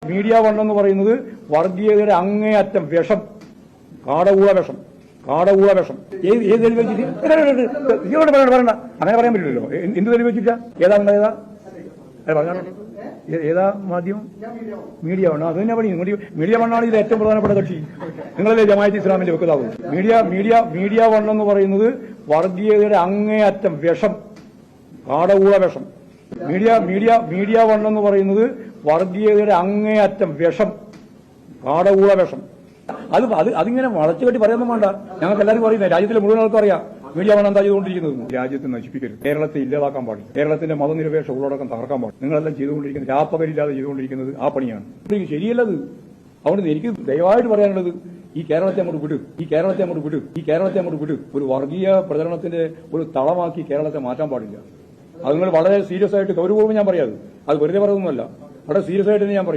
Media one എന്ന് പറയുന്നത് വർഗീയതയുടെ അങ്ങേയറ്റം വിഷം, കാടകൂള വിഷം. ഏത് തെളിവ് വെച്ചിട്ട് പറയണ്ട, അങ്ങനെ പറയാൻ പറ്റില്ലല്ലോ. എന്ത് തെളിവ് വെച്ചിട്ടാ? ഏതാ മാധ്യമം? Media one. അത് തന്നെ പണി. മീഡിയ വണ്ണാണ് ഇത് ഏറ്റവും പ്രധാനപ്പെട്ട കക്ഷി. നിങ്ങളല്ലേ ജമാഅത്ത് ഇസ്ലാമിന്റെ വെക്കുതാവും. മീഡിയ വൺ എന്ന് പറയുന്നത് വർഗീയതയുടെ അങ്ങേയറ്റം വിഷം, കാടകൂള വിഷം. മീഡിയ വൺ എന്ന് പറയുന്നത് വർഗീയതയുടെ അങ്ങേയറ്റം വിഷം, കാടകൂള വിഷം. അതിങ്ങനെ വളച്ചു കെട്ടി പറയാനൊന്നും വേണ്ട. ഞങ്ങൾക്ക് എല്ലാവരും പറയുന്നത്, രാജ്യത്തിലെ മുഴുവൻ ആൾക്കും അറിയാം മീഡിയ വൺ എന്താ ചെയ്തുകൊണ്ടിരിക്കുന്നത്. രാജ്യത്തെ നശിപ്പിക്കരുത്, കേരളത്തെ ഇല്ലാതാക്കാൻ പാടില്ല, കേരളത്തിന്റെ മതനിരപേക്ഷ ഉള്ളടക്കം തകർക്കാൻ പാടില്ല. നിങ്ങളെല്ലാം ചെയ്തുകൊണ്ടിരിക്കുന്നത്, രാപ്പകലില്ലാതെ ചെയ്തുകൊണ്ടിരിക്കുന്നത് ആ പണിയാണ്. ശരിയല്ലത്. അതുകൊണ്ട് എനിക്ക് ദയവായിട്ട് പറയാനുള്ളത്, ഈ കേരളത്തെ അങ്ങോട്ട് വിട്. ഒരു വർഗീയ പ്രചരണത്തിന്റെ ഒരു തളമാക്കി കേരളത്തെ മാറ്റാൻ പാടില്ല. അത് നിങ്ങൾ വളരെ സീരിയസ് ആയിട്ട്, ഗൗരവപൂർവ്വം ഞാൻ പറയാത്, അത് വെറുതെ പറയുന്നതല്ല, വളരെ സീരിയസ് ആയിട്ട് ഞാൻ പറയും.